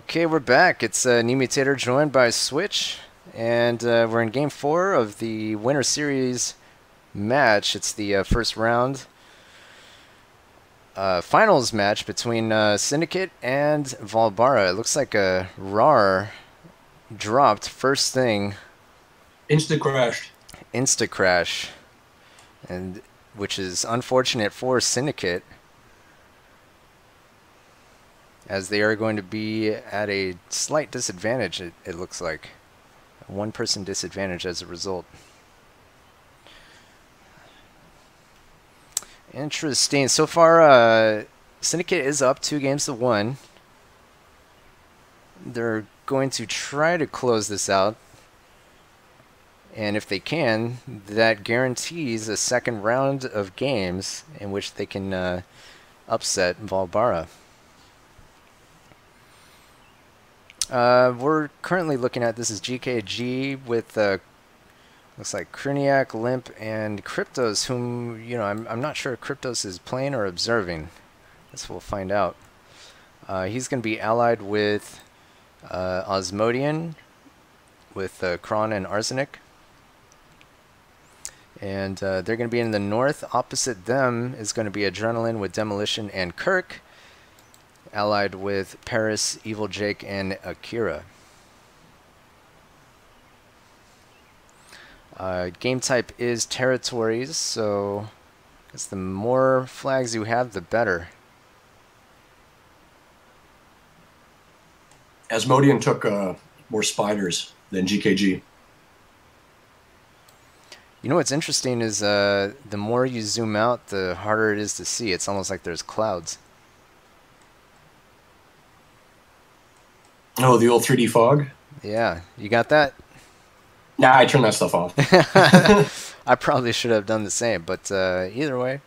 Okay, we're back. It's New Mutator joined by Switch, and we're in Game 4 of the Winter Series match. It's the first round finals match between Syndicate and Vaalbara. It looks like a RAR dropped first thing. Insta crashed. Insta crash, and which is unfortunate for Syndicate, as they are going to be at a slight disadvantage, it looks like. A one-person disadvantage as a result. Interesting. So far, Syndicate is up 2-1. They're going to try to close this out. And if they can, that guarantees a second round of games in which they can upset Vaalbara. We're currently looking at, this is GKG with looks like Kriniak, Limp, and Cryptos, whom, you know, I'm not sure if Cryptos is playing or observing. Guess we'll find out. He's going to be allied with Osmodian, with Kron and Arsenic. And they're going to be in the north. Opposite them is going to be Adrenaline with Demolition and Kirk, allied with Paris, Evil Jake, and Akira. Game type is territories, so I guess the more flags you have, the better. Asmodian took more spiders than GKG. You know what's interesting is the more you zoom out, the harder it is to see. It's almost like there's clouds. Oh, the old 3D fog? Yeah, you got that? Nah, I turned that stuff off. I probably should have done the same, but either way,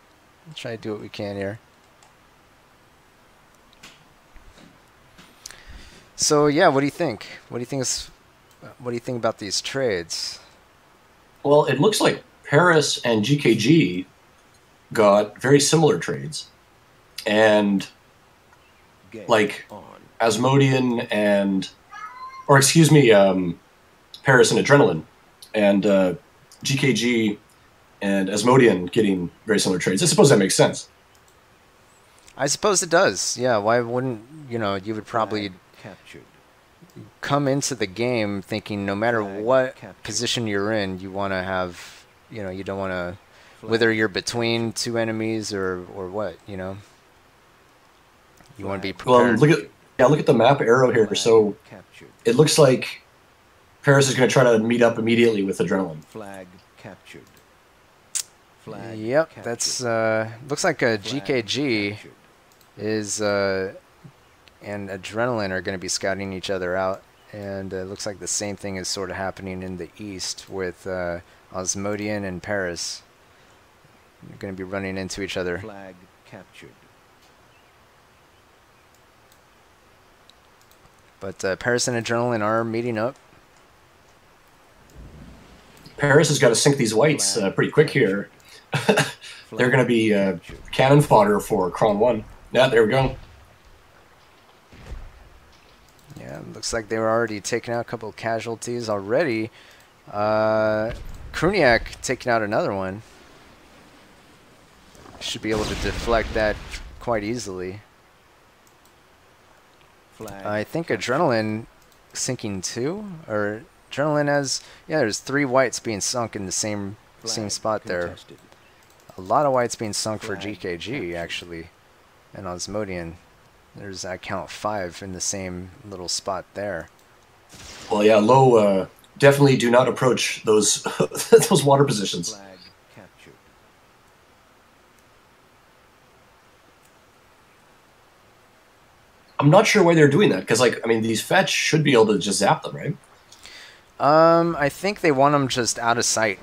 we'll try to do what we can here. So yeah, what do you think? What do you think about these trades? Well, it looks like Paris and GKG got very similar trades. And like Asmodian and, or excuse me, Paris and Adrenaline, and GKG and Asmodian getting very similar trades. I suppose that makes sense. I suppose it does. Yeah, why wouldn't, you know, you would probably come into the game thinking no matter what position you're in, you want to have, you know, you don't want to, whether you're between two enemies or what, you know. You want to be prepared. Well, look at the map arrow here. So it looks like Paris is going to try to meet up immediately with Adrenaline. Flag captured. Yep, captured. That's looks like a GKG is and Adrenaline are going to be scouting each other out, and it looks like the same thing is sort of happening in the east with Osmodian and Paris. They're going to be running into each other. Flag captured. But Paris and Adrenaline are meeting up. Paris has got to sink these whites pretty quick here. They're going to be cannon fodder for Kron 1. Yeah, there we go. Yeah, looks like they were already taking out a couple of casualties already. Kruniak taking out another one. Should be able to deflect that quite easily. I think Adrenaline sinking too, or Adrenaline has, yeah, there's 3 whites being sunk in the same spot there. A lot of whites being sunk for GKG actually, and Osmodian. There's, I count 5 in the same little spot there. Well, yeah, low. Definitely do not approach those those water positions. I'm not sure why they're doing that, because, like, I mean, these fetch should be able to just zap them, right? I think they want them just out of sight.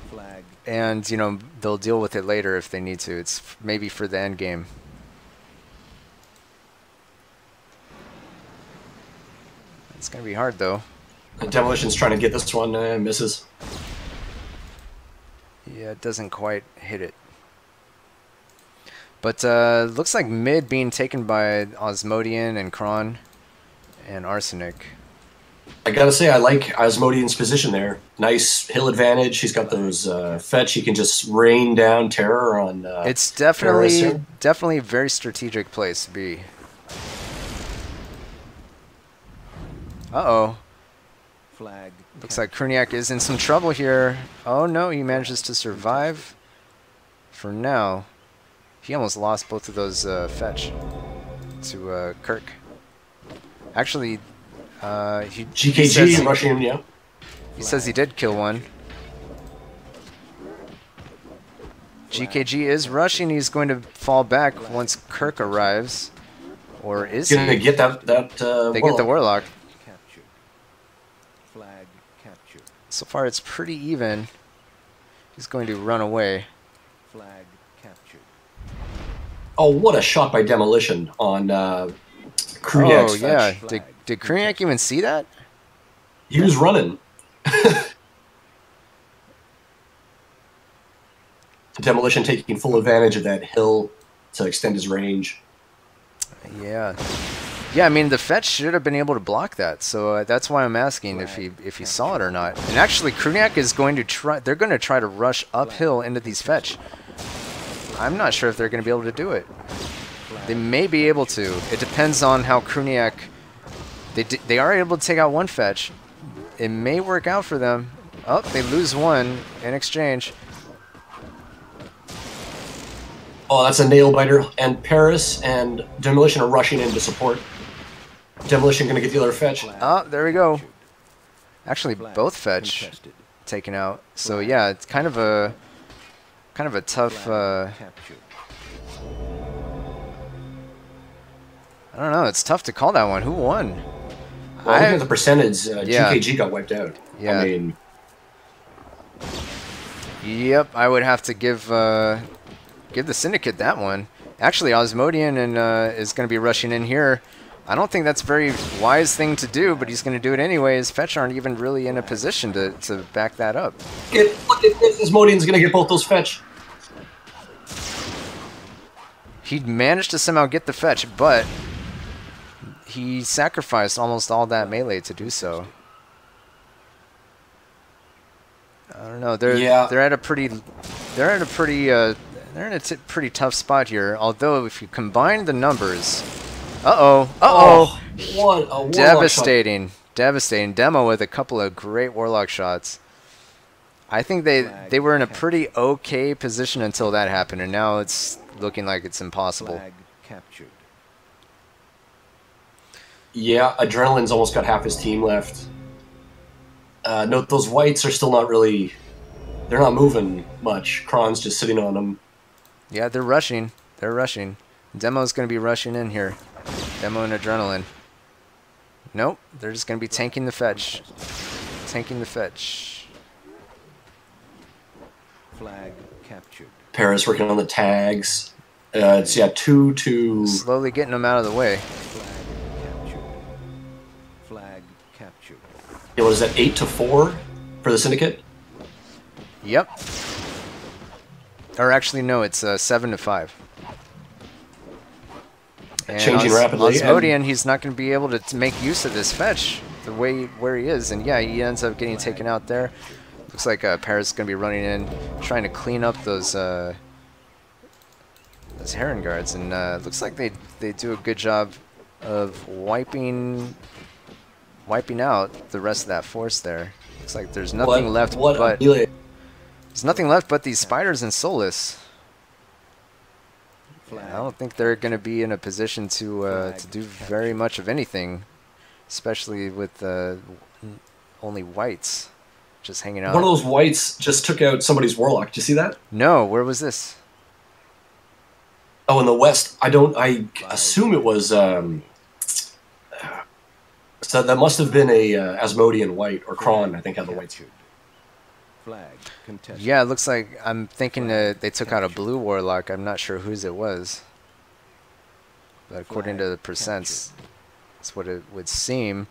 Flag. And, you know, they'll deal with it later if they need to. It's maybe for the end game. It's going to be hard, though. Demolition's trying to get this one, misses. Yeah, it doesn't quite hit it. But looks like mid being taken by Osmodian and Kron and Arsenic. I gotta say, I like Asmodian's position there. Nice hill advantage. He's got those fetch. He can just rain down terror on. It's definitely a very strategic place to be. Uh-oh. Flag. Looks like Kruniak is in some trouble here. Oh no, he manages to survive. For now, he almost lost both of those fetch to Kirk. Actually, GKG rushing him, yeah. He says he did kill one. GKG is rushing. He's going to fall back once Kirk arrives. Or is he? Gonna get that they get the Warlock. Captured. Flag captured. So far it's pretty even. He's going to run away. Flag captured. Oh, what a shot by Demolition on Kruniak's Oh, yeah. fetch. Did Kruniak even see that? He was running. Demolition taking full advantage of that hill to extend his range. Yeah. Yeah, I mean, the fetch should have been able to block that, so that's why I'm asking if he saw it or not. And actually, Kruniak is going to try... They're going to try to rush uphill into these fetch. I'm not sure if they're going to be able to do it. They may be able to. It depends on how Kruniak... They are able to take out one fetch. It may work out for them. Oh, they lose one in exchange. Oh, that's a nail biter. And Paris and Demolition are rushing in to support. Demolition going to get the other fetch. Oh, there we go. Actually, both fetch taken out. So yeah, it's kind of a tough. I don't know. It's tough to call that one. Who won? Well, looking at the percentage, GKG got wiped out. Yeah. I mean, yep, I would have to give the Syndicate that one. Actually, Osmodian is going to be rushing in here. I don't think that's a very wise thing to do, but he's going to do it anyways. Fetch aren't even really in a position to back that up. look at this. Osmodian's going to get both those fetch. He managed to somehow get the fetch, but he sacrificed almost all that melee to do so. I don't know. They're in a pretty tough spot here. Although if you combine the numbers, What a devastating. Demo with a couple of great Warlock shots. I think they were in a pretty okay position until that happened, and now it's looking like it's impossible. Flag captured. Yeah, Adrenaline's almost got half his team left. Note those whites are still not really... They're not moving much. Kron's just sitting on them. Yeah, they're rushing. They're rushing. Demo's going to be rushing in here. Demo and Adrenaline. Nope, they're just going to be tanking the fetch. Tanking the fetch. Flag captured. Paris working on the tags. It's, 2-2. Slowly getting them out of the way. Flag captured. Flag captured. Yeah, what is that, 8-4 for the Syndicate? Yep. Or actually, no, it's 7-5. And Changing rapidly. Osmodian, he's not going to be able to make use of this fetch the way where he is, and yeah, he ends up getting taken out there. Looks like Paris is going to be running in, trying to clean up those Heron guards, and looks like they do a good job of wiping out the rest of that force there. Looks like there's nothing left but there's nothing left but these spiders and Solus. I don't think they're going to be in a position to do very much of anything, especially with only whites just hanging out. One of those whites just took out somebody's Warlock. Did you see that? No, where was this? Oh, in the west. I assume it was... so that must have been a Asmodian white, or Kron, I think, had the whites. Flag contested. Yeah, it looks like, I'm thinking that they took out a blue Warlock. I'm not sure whose it was. But according to the percents, that's what it would seem.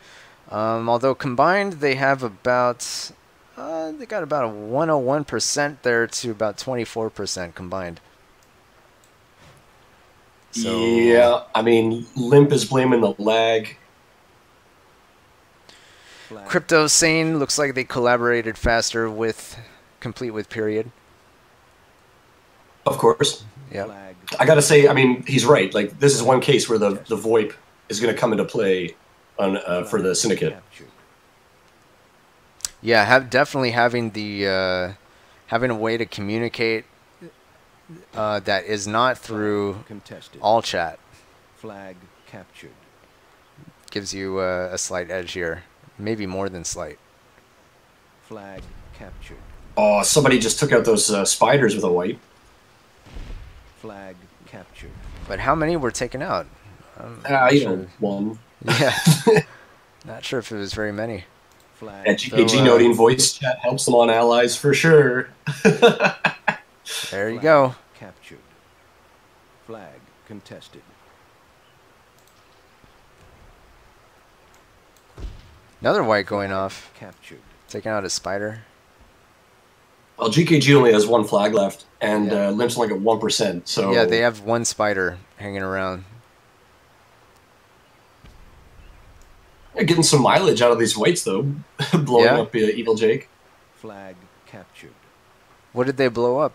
Although combined, they have about... they got about a 101% there to about 24% combined. So yeah, I mean, Limp is blaming the lag. Crypto Sane looks like they collaborated faster with complete with period. Of course. Yeah. I gotta say, I mean, he's right. Like, this is one case where the VoIP is going to come into play on for the Syndicate. Yeah, definitely having the having a way to communicate that is not through all chat Flag captured. gives you a slight edge here, maybe more than slight. Flag captured. Oh, somebody just took out those spiders with a wipe. Flag captured. But how many were taken out? You know, one. Yeah. Not sure if it was very many. Yeah, GKG noting voice chat helps them on allies for sure. There you go. Captured. Flag contested. Another white going off. Captured. Taking out a spider. Well, GKG only has one flag left, and Limp's only got 1%. So yeah, they have one spider hanging around. They're getting some mileage out of these whites, though. Blowing up Evil Jake. Flag captured. What did they blow up?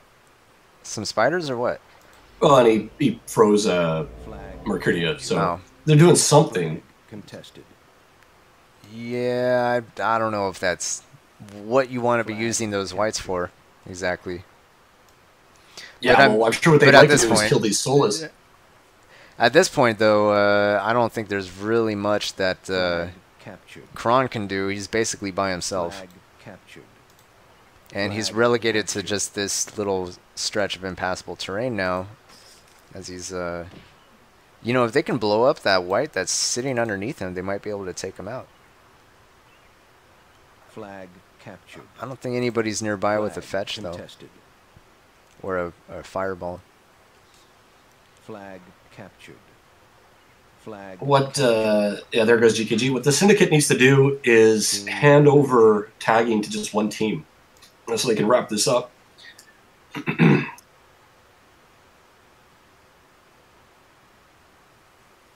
Some spiders or what? Well, and he froze Mercuria, so they're doing something. Contested. Yeah, I don't know if that's what you want to be using those whites for exactly. Yeah, well, I'm sure what they'd like to do is kill these Solas. At this point, though, I don't think there's really much that Kron can do. He's basically by himself. And he's relegated to just this little stretch of impassable terrain now. As he's, you know, if they can blow up that white that's sitting underneath him, they might be able to take him out. Flag captured. I don't think anybody's nearby with a fetch, though. Or a fireball. Flag captured. Flag. What, yeah, there goes GKG. What the Syndicate needs to do is hand over tagging to just one team. So they can wrap this up.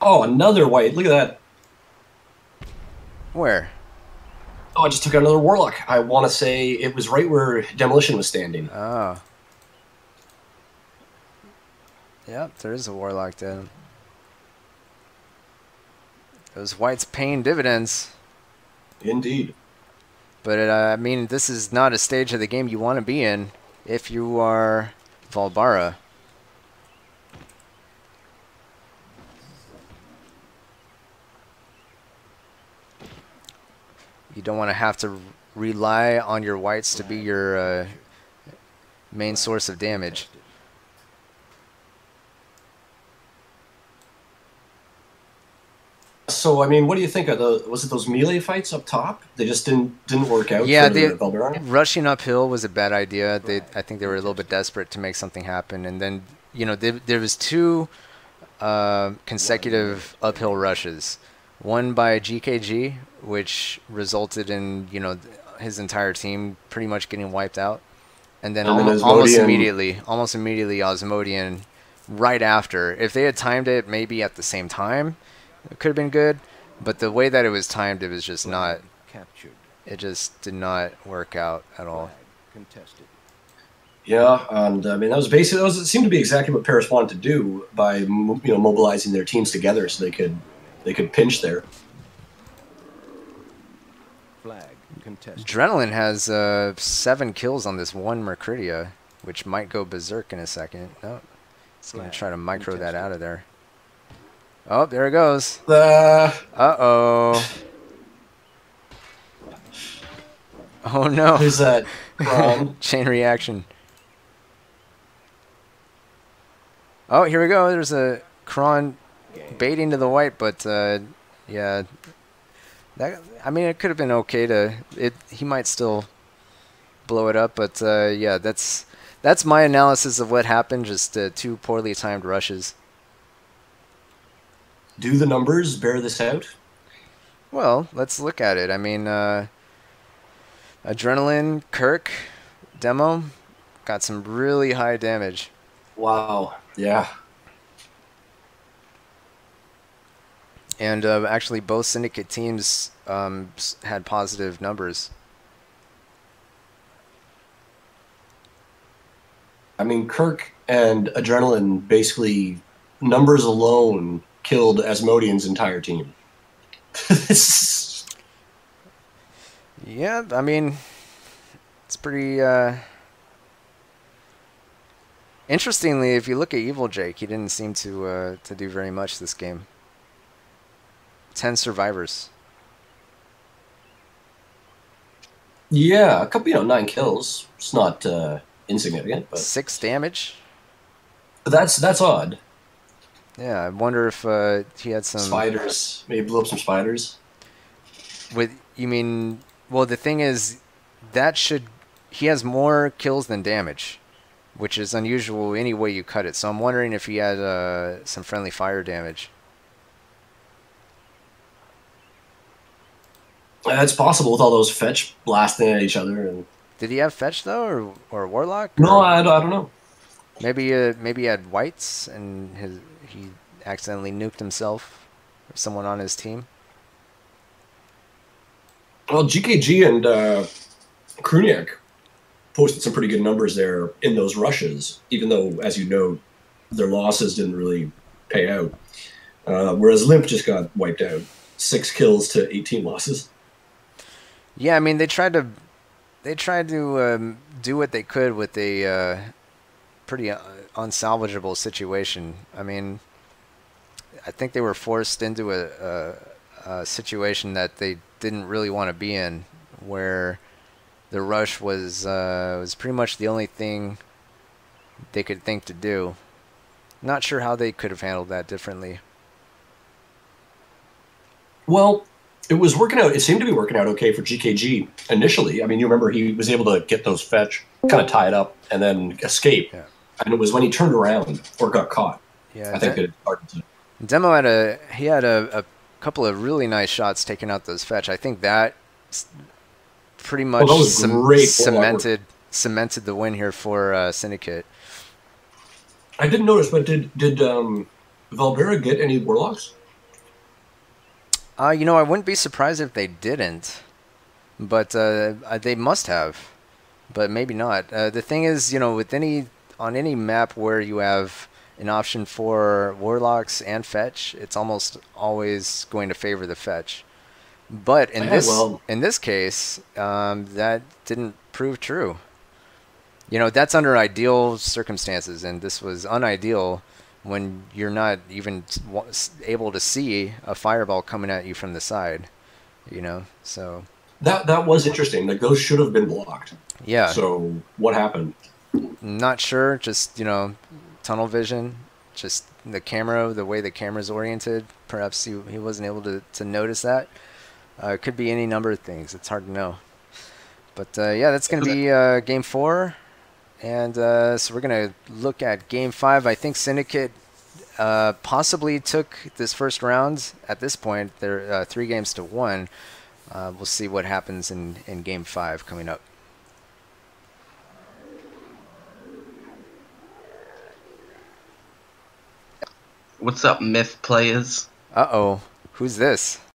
Oh, another white. Look at that. Where? Oh, I just took out another Warlock. I want to say it was right where Demolition was standing. Oh. Yep, there is a Warlock then. Those whites paying dividends. Indeed. But, I mean, this is not a stage of the game you want to be in if you are Vaalbara. You don't want to have to rely on your whites to be your main source of damage. So, I mean, what do you think of was it those melee fights up top? They just didn't work out. Yeah, Vaalbara? Rushing uphill was a bad idea. I think they were a little bit desperate to make something happen. And then, you know, there was two consecutive uphill rushes. One by GKG, which resulted in, you know, his entire team pretty much getting wiped out. And then almost immediately, Osmodian right after. If they had timed it maybe at the same time, it could have been good. But the way that it was timed, it was just not. It just did not work out at all. Yeah, and I mean that was basically it seemed to be exactly what Paris wanted to do by mobilizing their teams together so they could pinch there. Adrenaline has 7 kills on this one Mercuria, which might go berserk in a second. No, it's going to try to micro that out of there. Oh, there it goes. Uh-oh. Oh, no. Who's that? Chain reaction. Oh, here we go. There's a Kron baiting to the white, but, yeah. I mean, it could have been okay to... He might still blow it up, but, yeah, that's my analysis of what happened. Just 2 poorly timed rushes. Do the numbers bear this out? Well, let's look at it. I mean, Adrenaline, Kirk, Demo, got some really high damage. Wow. Yeah. And actually, both Syndicate teams had positive numbers. I mean, Kirk and Adrenaline basically, numbers alone, killed Asmodean's entire team. Yeah, I mean, it's pretty... Interestingly, if you look at Evil Jake, he didn't seem to do very much this game. 10 survivors. Yeah, a couple, 9 kills. It's not insignificant, but 6 damage. That's odd. Yeah, I wonder if he had some spiders. Maybe blew up some spiders. You mean? Well, the thing is, he has more kills than damage, which is unusual any way you cut it. So I'm wondering if he had some friendly fire damage. It's possible with all those fetch blasting at each other. And did he have fetch though, or warlock? No, I don't know. Maybe he had whites and he accidentally nuked himself or someone on his team. Well, GKG and Kruniak posted some pretty good numbers there in those rushes, even though, as you know, their losses didn't really pay out. Whereas Limp just got wiped out. 6 kills to 18 losses. Yeah, I mean they tried to do what they could with a pretty unsalvageable situation. I mean, I think they were forced into a situation that they didn't really want to be in, where the rush was pretty much the only thing they could think to do. Not sure how they could have handled that differently. Well, it was working out. It seemed to be working out okay for GKG initially. I mean, you remember he was able to get those fetch, kind of tie it up, and then escape. Yeah. And it was when he turned around or got caught. Yeah, I think that it started to. Demo had a couple of really nice shots taking out those fetch. I think that pretty much cemented the win here for Syndicate. I didn't notice, but did Vaalbara get any warlocks? I wouldn't be surprised if they didn't, but they must have, but maybe not. The thing is, with on any map where you have an option for warlocks and fetch, it's almost always going to favor the fetch. But in this case, that didn't prove true. That's under ideal circumstances, and this was unideal when you're not even able to see a fireball coming at you from the side, so. That was interesting. Like, those should have been blocked. Yeah. So what happened? Not sure. Just, tunnel vision. Just the camera, the way the camera's oriented. Perhaps he wasn't able to notice that. It could be any number of things. It's hard to know. But, yeah, that's going to be Game 4. And so we're going to look at Game 5. I think Syndicate possibly took this first round. At this point, they're 3-1. We'll see what happens in Game 5 coming up. What's up, Myth players? Uh-oh. Who's this?